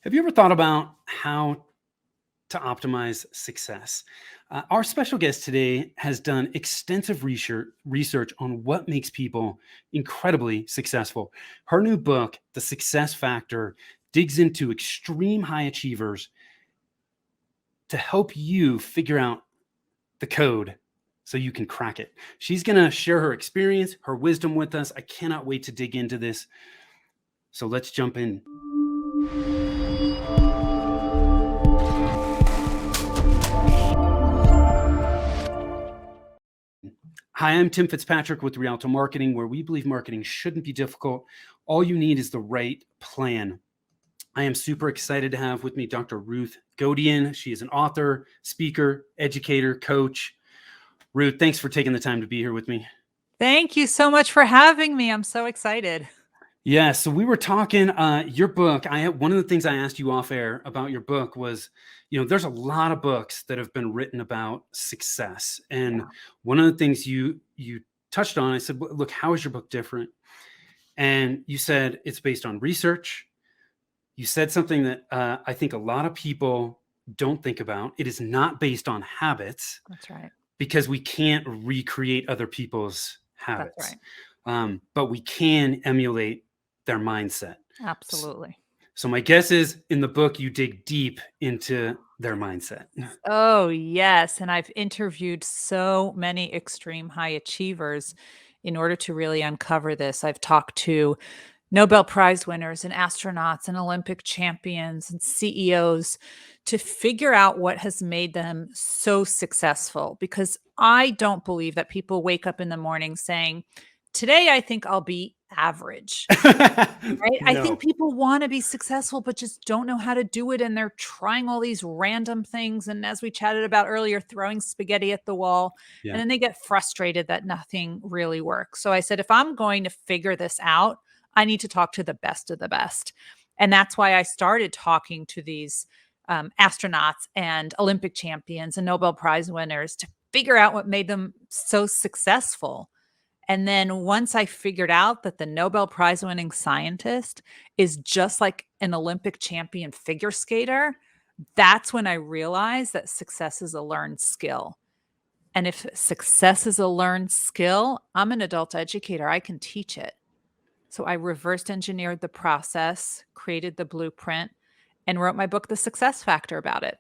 Have you ever thought about how to optimize success? Our special guest today has done extensive research on what makes people incredibly successful. Her new book, The Success Factor, digs into extreme high achievers to help you figure out the code so you can crack it. She's going to share her experience, her wisdom with us. I cannot wait to dig into this. So let's jump in. Hi, I'm Tim Fitzpatrick with Rialto Marketing, where we believe marketing shouldn't be difficult. All you need is the right plan. I am super excited to have with me Dr. Ruth Godian. She is an author, speaker, educator, coach. Ruth, thanks for taking the time to be here with me. Thank you so much for having me. I'm so excited. Yeah, so we were talking your book. One of the things I asked you off air about your book was, there's a lot of books that have been written about success. And one of the things you touched on, I said, look, how is your book different? And you said it's based on research. You said something that I think a lot of people don't think about. It is not based on habits. That's right. Because we can't recreate other people's habits. That's right. But we can emulate their mindset. Absolutely. So my guess is in the book, you dig deep into their mindset. Oh, yes. And I've interviewed so many extreme high achievers in order to really uncover this. I've talked to Nobel Prize winners and astronauts and Olympic champions and CEOs to figure out what has made them so successful. Because I don't believe that people wake up in the morning saying, today I think I'll be average. Right? No. I think people want to be successful, but just don't know how to do it. And they're trying all these random things. And as we chatted about earlier, throwing spaghetti at the wall. Yeah. And then they get frustrated that nothing really works. So I said, if I'm going to figure this out, I need to talk to the best of the best. And that's why I started talking to these astronauts and Olympic champions and Nobel Prize winners to figure out what made them so successful. And then once I figured out that the Nobel Prize winning scientist is just like an Olympic champion figure skater, that's when I realized that success is a learned skill. And if success is a learned skill, I'm an adult educator. I can teach it. So I reversed engineered the process, created the blueprint, and wrote my book, The Success Factor, about it.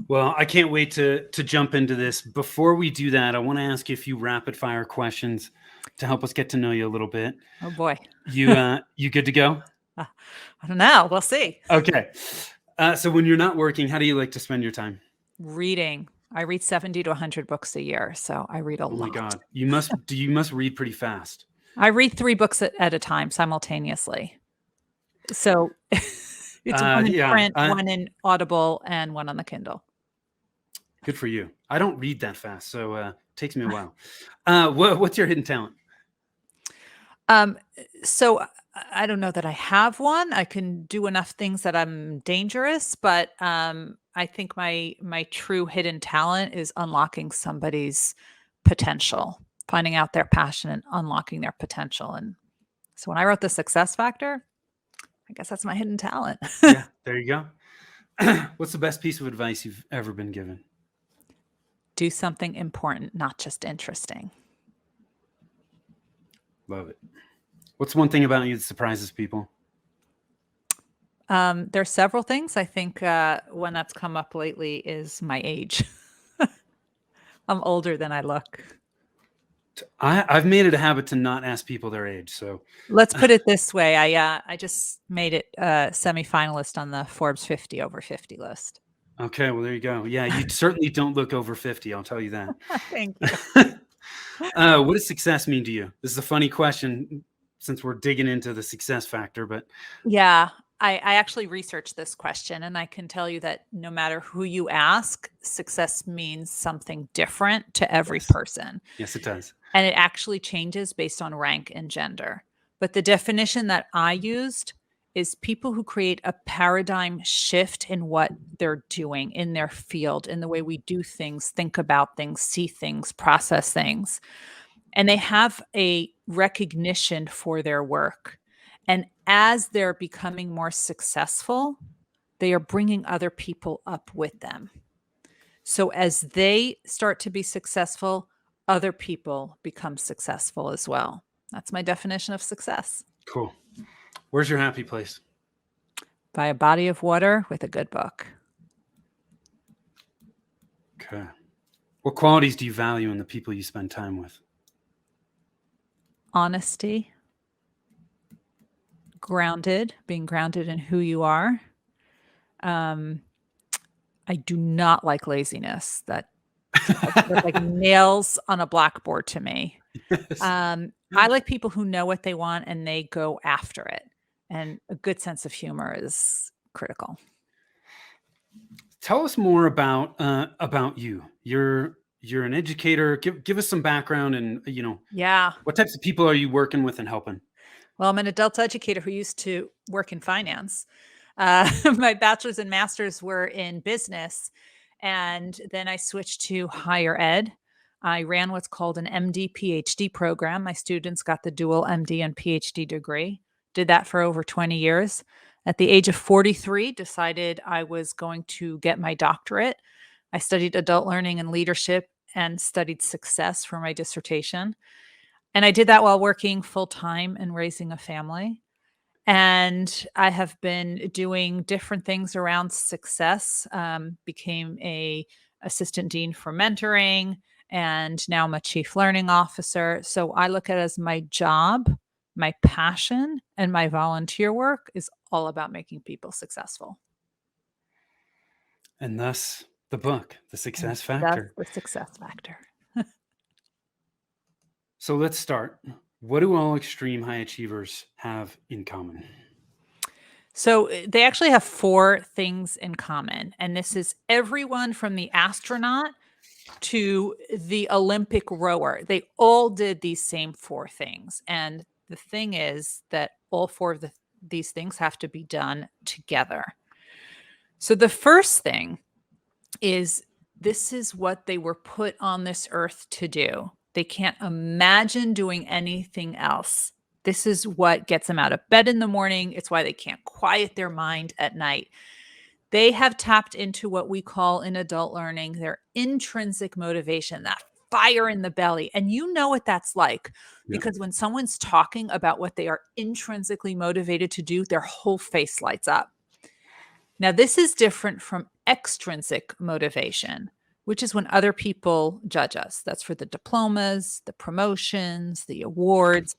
Well, I can't wait to jump into this. Before we do that, I want to ask you a few rapid fire questions to help us get to know you a little bit. Oh boy. You good to go? I don't know. We'll see. Okay. So when you're not working, how do you like to spend your time? Reading. I read 70 to 100 books a year, so I read a lot. Oh my God. You must read pretty fast. I read 3 books at a time simultaneously. So it's one in print, one in Audible, and one on the Kindle. Good for you. I don't read that fast, so it takes me a while. What's your hidden talent? So I don't know that I have one. I can do enough things that I'm dangerous, but I think my true hidden talent is unlocking somebody's potential, finding out their passion and unlocking their potential. And so when I wrote The Success Factor, I guess that's my hidden talent. Yeah, there you go. What's the best piece of advice you've ever been given? Do something important, not just interesting. Love it. What's one thing about you that surprises people? There's several things. I think one that's come up lately is my age. I'm older than I look. I've made it a habit to not ask people their age. So let's put it this way. I just made it semi-finalist on the Forbes 50 over 50 list. Okay, well, there you go. Yeah, you certainly don't look over 50. I'll tell you that. Thank you. What does success mean to you? This is a funny question since we're digging into the success factor, but yeah, I actually researched this question, and I can tell you that no matter who you ask, success means something different to every person. Yes, it does. And it actually changes based on rank and gender. But the definition that I used is people who create a paradigm shift in what they're doing in their field, in the way we do things, think about things, see things, process things. And they have a recognition for their work. And as they're becoming more successful, they are bringing other people up with them. So as they start to be successful, other people become successful as well. That's my definition of success. Cool. Where's your happy place? By a body of water with a good book. Okay. What qualities do you value in the people you spend time with? Honesty, being grounded in who you are. I do not like laziness. That's like nails on a blackboard to me. I like people who know what they want and they go after it. And a good sense of humor is critical. Tell us more about you. You're an educator. Give us some background, and Yeah. what types of people are you working with and helping? Well, I'm an adult educator who used to work in finance. My bachelor's and master's were in business. And then I switched to higher ed. I ran what's called an MD PhD program. My students got the dual MD and PhD degree. Did that for over 20 years. At the age of 43, decided I was going to get my doctorate. I studied adult learning and leadership and studied success for my dissertation. And I did that while working full time and raising a family. And I have been doing different things around success. Became a assistant dean for mentoring, and now I'm a chief learning officer. So I look at it as my job, my passion, and my volunteer work is all about making people successful. And thus the book, The And Success that's Factor. the success factor. So let's start. What do all extreme high achievers have in common? So they actually have four things in common. And this is everyone from the astronaut to the Olympic rower. They all did these same four things. And the thing is that all four of these things have to be done together. So the first thing is this is what they were put on this earth to do. They can't imagine doing anything else. This is what gets them out of bed in the morning. It's why they can't quiet their mind at night. They have tapped into what we call in adult learning their intrinsic motivation, that fire in the belly. And you know what that's like Yeah. because when someone's talking about what they are intrinsically motivated to do, their whole face lights up. Now, this is different from extrinsic motivation, which is when other people judge us. That's for the diplomas, the promotions, the awards.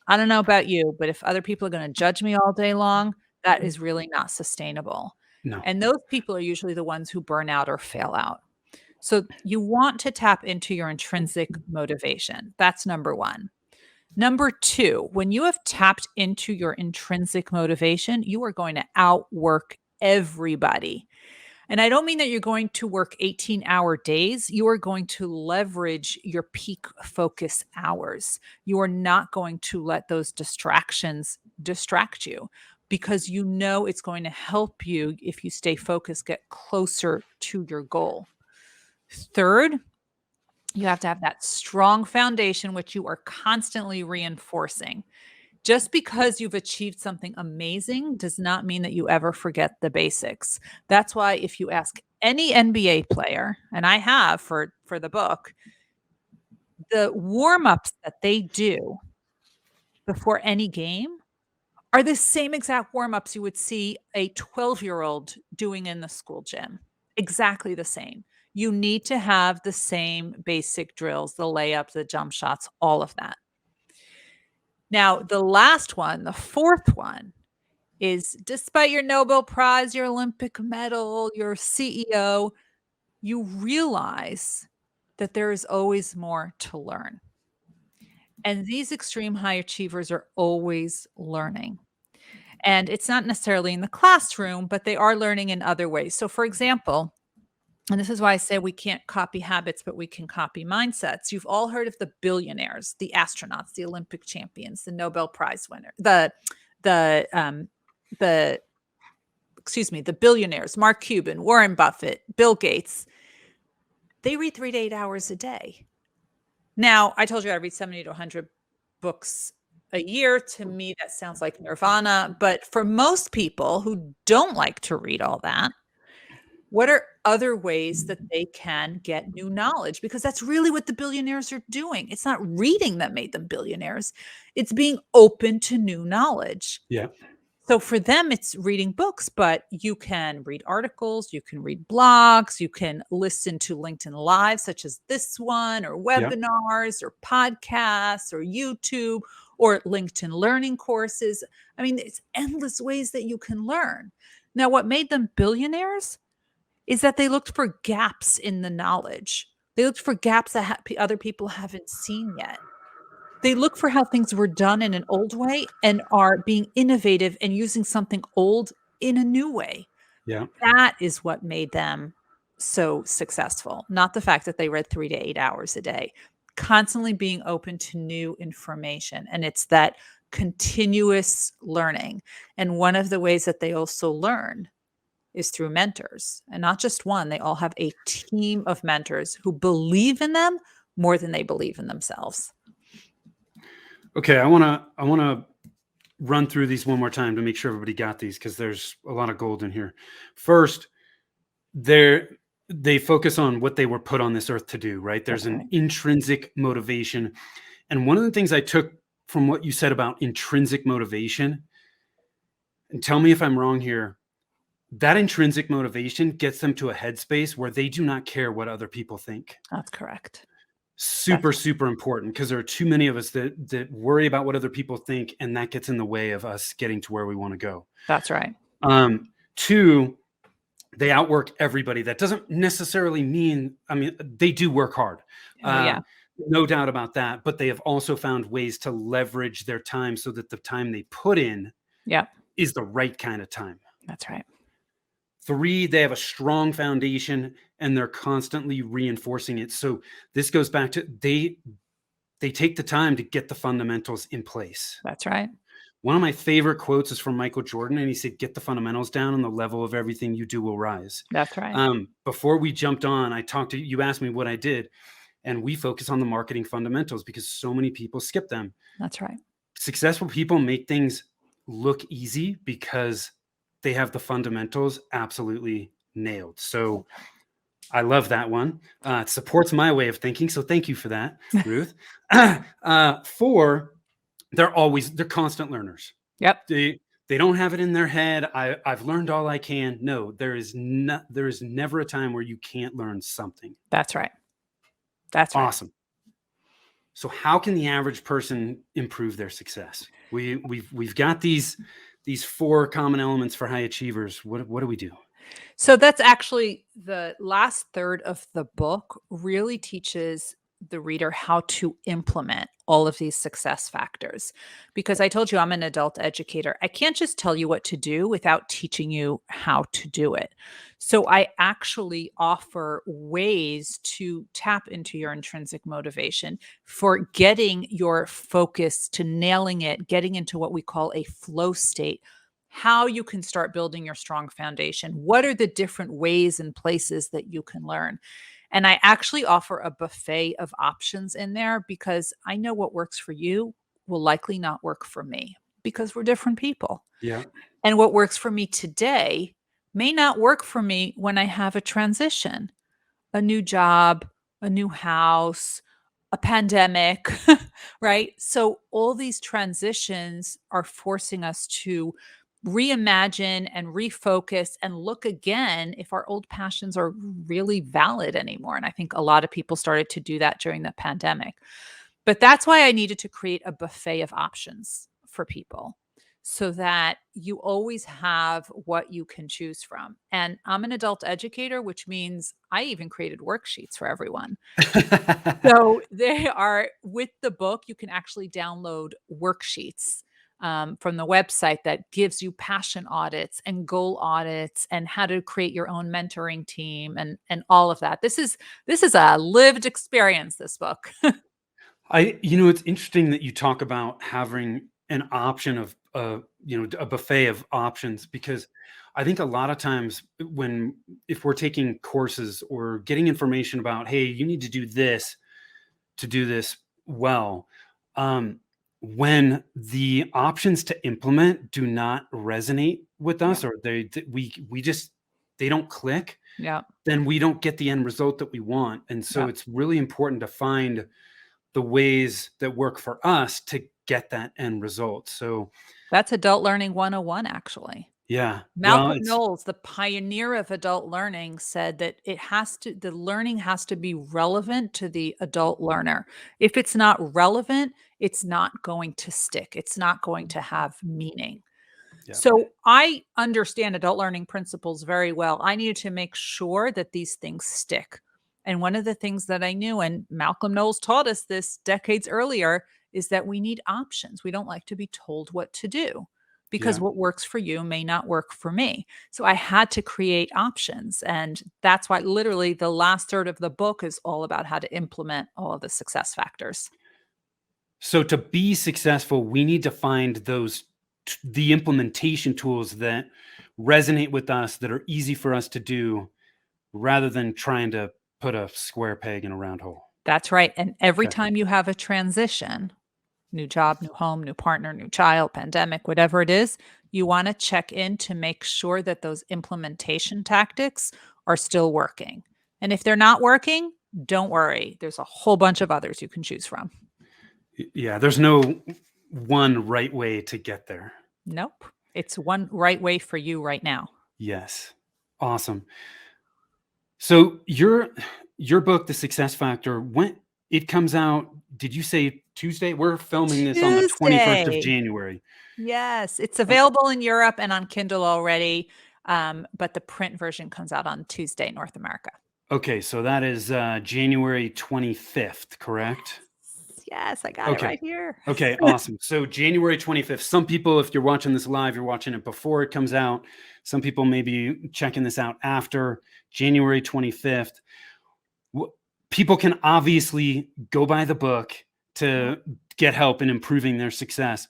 I don't know about you, but if other people are going to judge me all day long, that is really not sustainable. No. And those people are usually the ones who burn out or fail out. So you want to tap into your intrinsic motivation. That's number one. Number two, when you have tapped into your intrinsic motivation, you are going to outwork everybody. And I don't mean that you're going to work 18-hour days. You are going to leverage your peak focus hours. You are not going to let those distractions distract you because you know it's going to help you, if you stay focused, get closer to your goal. Third, you have to have that strong foundation, which you are constantly reinforcing. Just because you've achieved something amazing does not mean that you ever forget the basics. That's why if you ask any NBA player, and I have for the book, the warm-ups that they do before any game are the same exact warm-ups you would see a 12-year-old doing in the school gym. Exactly the same. You need to have the same basic drills, the layups, the jump shots, all of that. Now, the last one, the fourth one, is despite your Nobel Prize, your Olympic medal, your CEO, you realize that there is always more to learn. And these extreme high achievers are always learning. And it's not necessarily in the classroom, but they are learning in other ways. So, for example, and this is why I say we can't copy habits, but we can copy mindsets. You've all heard of the billionaires, the astronauts, the Olympic champions, the Nobel Prize winner, the billionaires, Mark Cuban, Warren Buffett, Bill Gates. They read 3 to 8 hours a day. Now, I told you I read 70 to 100 books a year, to me, that sounds like nirvana. But for most people who don't like to read all that, what are other ways that they can get new knowledge? Because that's really what the billionaires are doing. It's not reading that made them billionaires. It's being open to new knowledge. Yeah. So for them, it's reading books, but you can read articles, you can read blogs, you can listen to LinkedIn Live, such as this one, or Yeah. webinars, or podcasts, or YouTube, or LinkedIn learning courses. I mean, it's endless ways that you can learn. Now, what made them billionaires is that they looked for gaps in the knowledge. They looked for gaps that other people haven't seen yet. They look for how things were done in an old way and are being innovative and using something old in a new way. Yeah. That is what made them so successful, not the fact that they read 3 to 8 hours a day. Constantly being open to new information, and it's that continuous learning. And one of the ways that they also learn is through mentors, and not just one. They all have a team of mentors who believe in them more than they believe in themselves. Okay, I want to run through these one more time to make sure everybody got these, because there's a lot of gold in here. First, they focus on what they were put on this earth to do, right? There's an intrinsic motivation. And one of the things I took from what you said about intrinsic motivation, and tell me if I'm wrong here, that intrinsic motivation gets them to a headspace where they do not care what other people think. That's correct. Super, super important, because there are too many of us that worry about what other people think, and that gets in the way of us getting to where we want to go. That's right. Two, they outwork everybody. That doesn't necessarily mean, I mean, they do work hard. Yeah. No doubt about that. But they have also found ways to leverage their time so that the time they put in is the right kind of time. That's right. Three, they have a strong foundation and they're constantly reinforcing it. So this goes back to they take the time to get the fundamentals in place. That's right. One of my favorite quotes is from Michael Jordan, and he said, "Get the fundamentals down, and the level of everything you do will rise." That's right. Before we jumped on, you asked me what I did, and we focus on the marketing fundamentals because so many people skip them. That's right. Successful people make things look easy because they have the fundamentals absolutely nailed. So I love that one. It supports my way of thinking. So thank you for that, Ruth. Four, they're constant learners. Yep. They don't have it in their head. I've learned all I can. No, there is never a time where you can't learn something. That's right. That's awesome. So how can the average person improve their success? We've got these four common elements for high achievers. What do we do? So that's actually the last third of the book really teaches the reader how to implement all of these success factors. Because I told you I'm an adult educator. I can't just tell you what to do without teaching you how to do it. So I actually offer ways to tap into your intrinsic motivation for getting your focus to nailing it, getting into what we call a flow state, how you can start building your strong foundation. What are the different ways and places that you can learn? And I actually offer a buffet of options in there because I know what works for you will likely not work for me because we're different people. Yeah. And what works for me today may not work for me when I have a transition, a new job, a new house, a pandemic, right? So all these transitions are forcing us to reimagine and refocus and look again if our old passions are really valid anymore. And I think a lot of people started to do that during the pandemic. But that's why I needed to create a buffet of options for people so that you always have what you can choose from. And I'm an adult educator, which means I even created worksheets for everyone. So they are with the book, you can actually download worksheets from the website that gives you passion audits and goal audits and how to create your own mentoring team and all of that. This is a lived experience, this book. It's interesting that you talk about having an option of a buffet of options, because I think a lot of times if we're taking courses or getting information about, hey, you need to do this well, when the options to implement do not resonate with Yeah. us, or we just they don't click, Yeah. then we don't get the end result that we want. And so Yeah. it's really important to find the ways that work for us to get that end result. So That's adult learning 101, actually. yeah, well, Malcolm it's Knowles, the pioneer of adult learning, said that the learning has to be relevant to the adult learner. If it's not relevant, it's not going to stick. It's not going to have meaning. yeah. So I understand adult learning principles very well. I needed to make sure that these things stick. And one of the things that I knew, and Malcolm Knowles taught us this decades earlier, is that we need options. We don't like to be told what to do because Yeah. what works for you may not work for me. So I had to create options. And that's why literally the last third of the book is all about how to implement all of the success factors. So to be successful, we need to find the implementation tools that resonate with us, that are easy for us to do, rather than trying to put a square peg in a round hole. That's right. And every Okay. time you have a transition, new job, new home, new partner, new child, pandemic, whatever it is, you want to check in to make sure that those implementation tactics are still working. And if they're not working, don't worry. There's a whole bunch of others you can choose from. Yeah, there's no one right way to get there. Nope. It's one right way for you right now. Yes. Awesome. So your book, The Success Factor, when it comes out, did you say Tuesday? We're filming this on the 21st of Tuesday. January. Yes, it's Oh, available in Europe and on Kindle already, but the print version comes out on Tuesday, North America. okay, so that is January 25th, correct? Yes, I got it Okay. right here. Okay, awesome. So January 25th. Some people, if you're watching this live, you're watching it before it comes out. Some people may be checking this out after January 25th. Wh- People can obviously go buy the book Yeah. to get help in improving their success.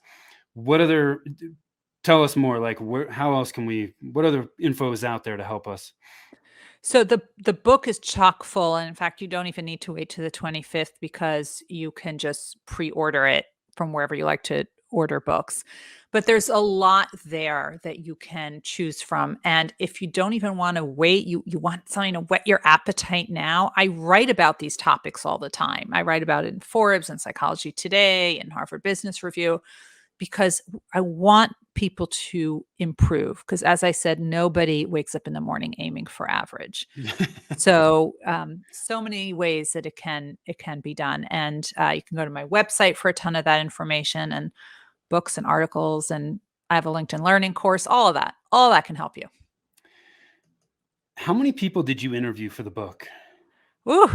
What other tell us more, like how else can what other info is out there to help us? So the book is chock full, and in fact, you don't even need to wait to the 25th because you can just pre-order it from wherever you like to order books. But there's a lot there that you can choose from. And if you don't even want to wait, you want something to whet your appetite now. I write about these topics all the time. I write about it in Forbes and Psychology Today and Harvard Business Review because I want people to improve. Because as I said, nobody wakes up in the morning aiming for average. So, so many ways that it can be done, and you can go to my website for a ton of that information and books and articles, and I have a LinkedIn Learning course. All of that can help you. How many people did you interview for the book? Ooh,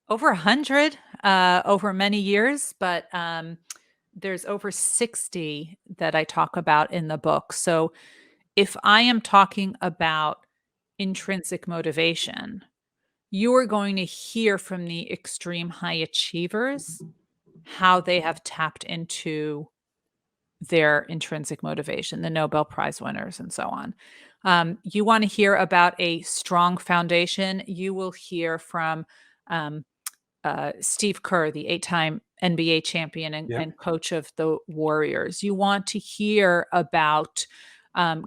over 100 over many years, but there's over 60 that I talk about in the book. So if I am talking about intrinsic motivation, you are going to hear from the extreme high achievers how they have tapped into their intrinsic motivation, the Nobel Prize winners, and so on. You want to hear about a strong foundation, you will hear from um, Steve Kerr, the 8-time NBA champion and, Yeah. and coach of the Warriors. You want to hear about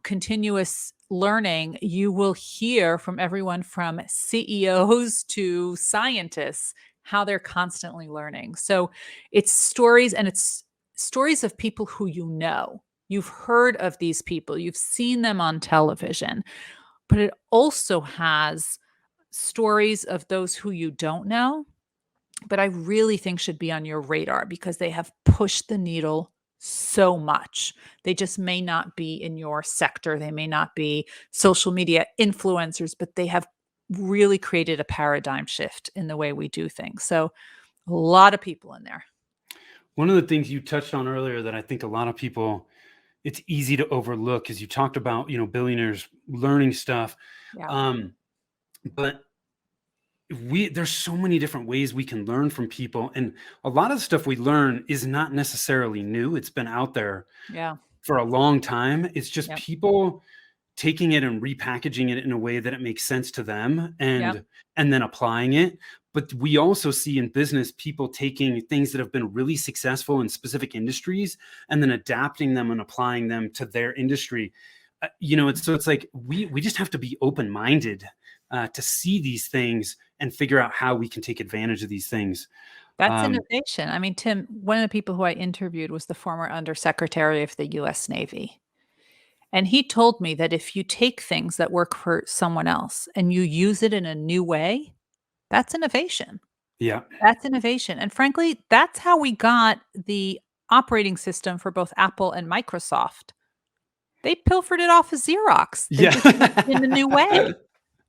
continuous learning. You will hear from everyone from CEOs to scientists how they're constantly learning. So it's stories, and it's stories of people who you know. You've heard of these people, you've seen them on television, but it also has stories of those who you don't know but I really think should be on your radar because they have pushed the needle so much. They just may not be in your sector. They may not be social media influencers, but they have really created a paradigm shift in the way we do things. So, a lot of people in there. One of the things you touched on earlier that I think a lot of people, it's easy to overlook, is you talked about, billionaires learning stuff. Yeah. Um, but there's so many different ways we can learn from people. And a lot of the stuff we learn is not necessarily new. It's been out there Yeah. for a long time. It's just Yep. people taking it and repackaging it in a way that it makes sense to them, Yep. and then applying it. But we also see in business people taking things that have been really successful in specific industries and then adapting them and applying them to their industry. It's like we just have to be open-minded to see these things and figure out how we can take advantage of these things. That's Um, innovation. I mean, Tim, one of the people who I interviewed was the former Undersecretary of the US Navy. And he told me that if you take things that work for someone else and you use it in a new way, that's innovation. yeah, That's innovation. And frankly, that's how we got the operating system for both Apple and Microsoft. They pilfered it off of Xerox. They just used it in a new yeah, way.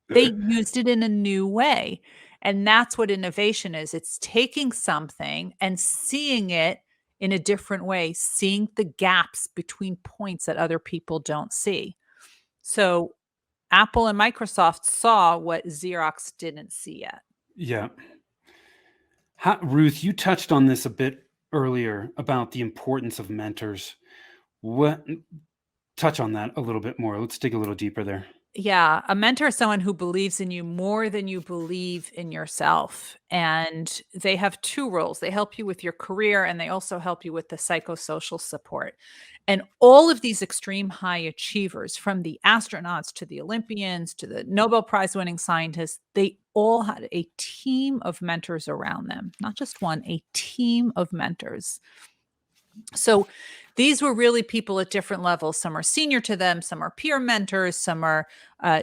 They used it in a new way. And that's what innovation is. It's taking something and seeing it in a different way, seeing the gaps between points that other people don't see. So Apple and Microsoft saw what Xerox didn't see yet. yeah. Ruth, you touched on this a bit earlier about the importance of mentors. What touch on that a little bit more. Let's dig a little deeper there. Yeah, a mentor is someone who believes in you more than you believe in yourself. And they have two roles. They help you with your career and they also help you with the psychosocial support. And all of these extreme high achievers, from the astronauts to the Olympians to the Nobel Prize winning scientists, they all had a team of mentors around them, not just one, a team of mentors. So these were really people at different levels. Some are senior to them, some are peer mentors, some are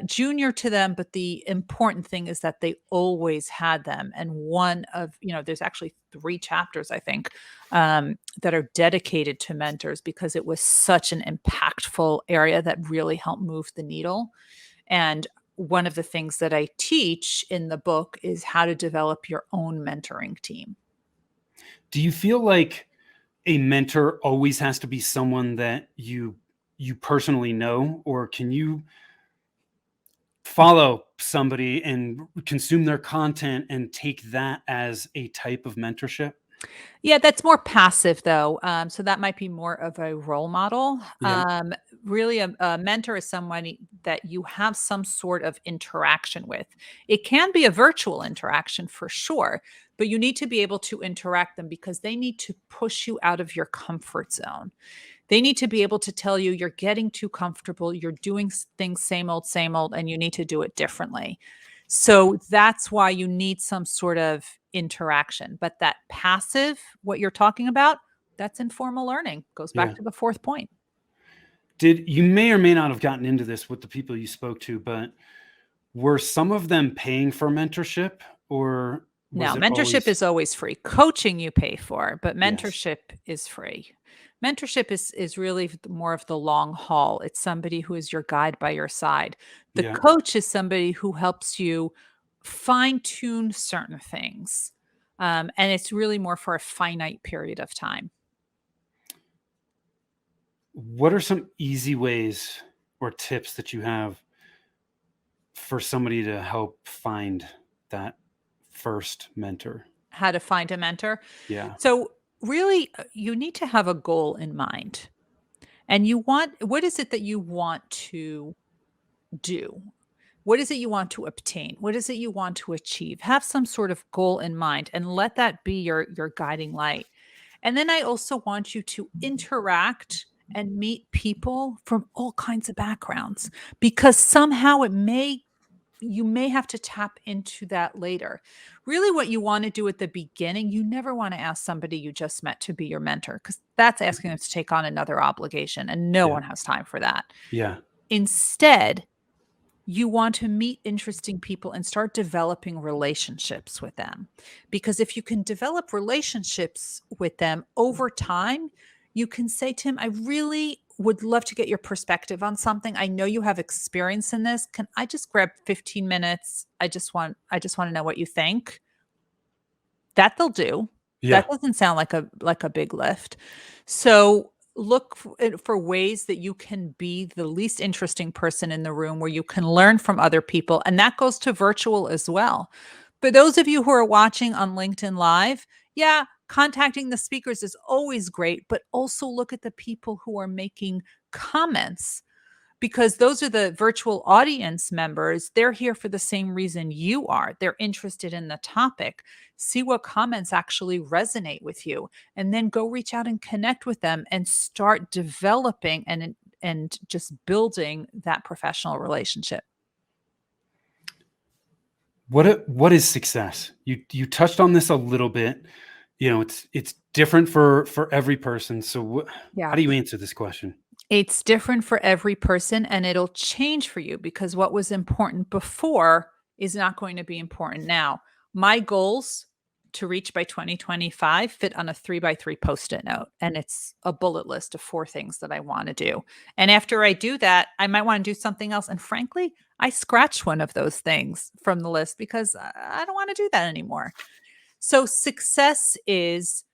junior to them. But the important thing is that they always had them. And there's actually 3 chapters, I think, that are dedicated to mentors because it was such an impactful area that really helped move the needle. And one of the things that I teach in the book is how to develop your own mentoring team. Do you feel like a mentor always has to be someone that you personally know, or can you follow somebody and consume their content and take that as a type of mentorship? Yeah, that's more passive though. So that might be more of a role model. Yeah, Really, a mentor is somebody that you have some sort of interaction with. It can be a virtual interaction for sure, but you need to be able to interact them because they need to push you out of your comfort zone. They need to be able to tell you you're getting too comfortable, you're doing things same old, and you need to do it differently. So that's why you need some sort of interaction. But that passive, what you're talking about, that's informal learning. Goes back yeah. to the fourth point. Did you may or may not have gotten into this with the people you spoke to, but were some of them paying for mentorship, or was Now, it mentorship always? is always free. Coaching you pay for, but Yes. mentorship is free. Mentorship is really more of the long haul. It's somebody who is your guide by your side. The Yeah. coach is somebody who helps you fine tune certain things. And it's really more for a finite period of time. What are some easy ways or tips that you have for somebody to help find that first mentor? How to find a mentor. Yeah. So, really, you need to have a goal in mind. And what is it that you want to do? What is it you want to obtain? What is it you want to achieve? Have some sort of goal in mind and let that be your guiding light. And then I also want you to interact and meet people from all kinds of backgrounds because somehow you may have to tap into that later. Really, what you want to do at the beginning, you never want to ask somebody you just met to be your mentor because that's asking them to take on another obligation, and no Yeah. one has time for that. Yeah. Instead, you want to meet interesting people and start developing relationships with them. Because if you can develop relationships with them over time, you can say, Tim, I really would love to get your perspective on something. I know you have experience in this. Can I just grab 15 minutes? I just want to know what you think. That they'll do. Yeah. That doesn't sound like a big lift. So look for ways that you can be the least interesting person in the room where you can learn from other people. And that goes to virtual as well. For those of you who are watching on LinkedIn Live, yeah, contacting the speakers is always great, but also look at the people who are making comments because those are the virtual audience members. They're here for the same reason you are. They're interested in the topic. See what comments actually resonate with you, and then go reach out and connect with them and start developing and just building that professional relationship. What is success? You touched on this a little bit. It's different for every person. So how Yeah. do you answer this question? It's different for every person, and it'll change for you, because what was important before is not going to be important now. My goals to reach by 2025 fit on a 3x3 post-it note, and it's a bullet list of 4 things that I want to do. And after I do that, I might want to do something else. And frankly, I scratched one of those things from the list because I don't want to do that anymore. So success is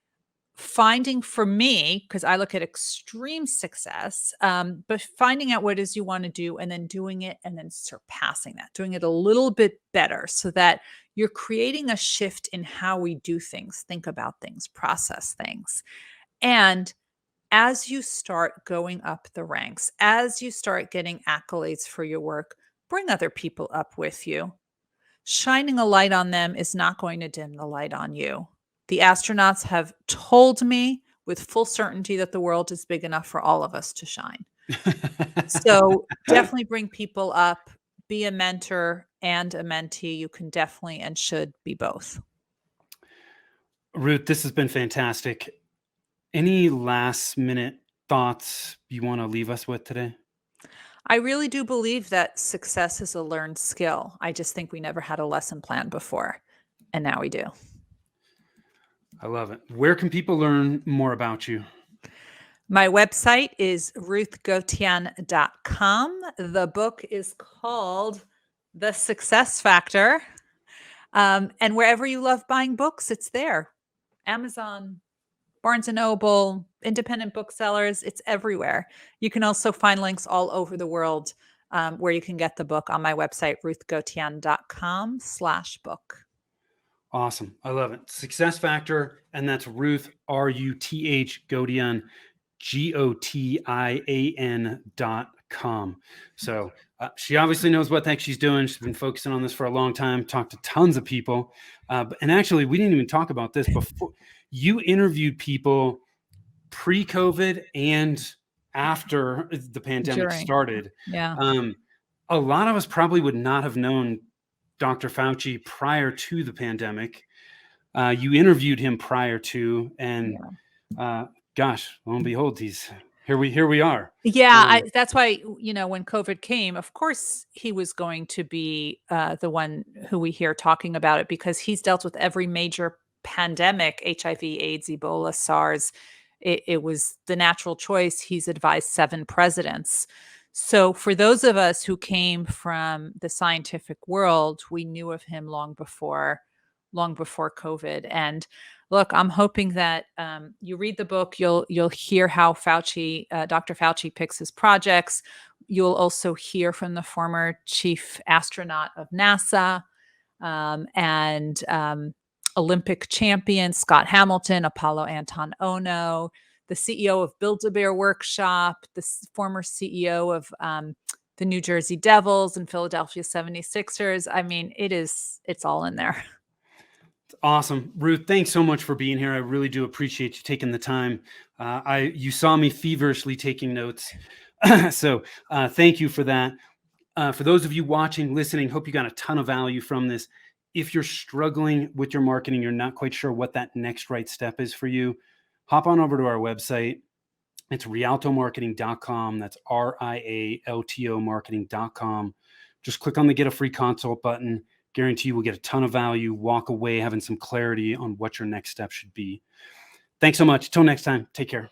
finding, for me, because I look at extreme success, but finding out what it is you want to do and then doing it and then surpassing that, doing it a little bit better, so that you're creating a shift in how we do things, think about things, process things. And as you start going up the ranks, as you start getting accolades for your work, bring other people up with you. Shining a light on them is not going to dim the light on you. The astronauts have told me with full certainty that the world is big enough for all of us to shine. So definitely bring people up, be a mentor and a mentee. You can definitely and should be both. Ruth, this has been fantastic. Any last minute thoughts you want to leave us with today? I really do believe that success is a learned skill. I just think we never had a lesson plan before, and now we do. I love it. Where can people learn more about you? My website is ruthgotian.com. The book is called The Success Factor. And wherever you love buying books, it's there. Amazon, Barnes & Noble, independent booksellers, it's everywhere. You can also find links all over the world where you can get the book on my website, ruthgotian.com/book. Awesome. I love it. Success Factor. And that's Ruth, Ruth Godian, Gotian.com. So she obviously knows what the heck she's doing. She's been focusing on this for a long time, talked to tons of people. And actually, we didn't even talk about this before. You interviewed people pre-COVID and after the pandemic During. started. Yeah. A lot of us probably would not have known Dr. Fauci prior to the pandemic. You interviewed him prior to, and gosh, lo and behold, here we are. Yeah, that's why, when COVID came, of course, he was going to be the one who we hear talking about it, because he's dealt with every major pandemic: HIV, AIDS, Ebola, SARS. It was the natural choice. He's advised 7 presidents. So for those of us who came from the scientific world, we knew of him long before COVID. And look, I'm hoping that you read the book. You'll hear how Dr. Fauci picks his projects. You'll also hear from the former chief astronaut of NASA and Olympic champion Scott Hamilton, Apollo Anton Ono, the CEO of Build-A-Bear Workshop, the former CEO of the New Jersey Devils and Philadelphia 76ers. I mean, it's all in there. Awesome. Ruth, thanks so much for being here. I really do appreciate you taking the time. You saw me feverishly taking notes. So thank you for that. For those of you watching, listening, hope you got a ton of value from this. If you're struggling with your marketing, you're not quite sure what that next right step is for you, hop on over to our website. It's rialtomarketing.com. That's RIALTO marketing.com. Just click on the Get a Free Consult button. Guarantee you will get a ton of value, walk away having some clarity on what your next step should be. Thanks so much. Till next time, take care.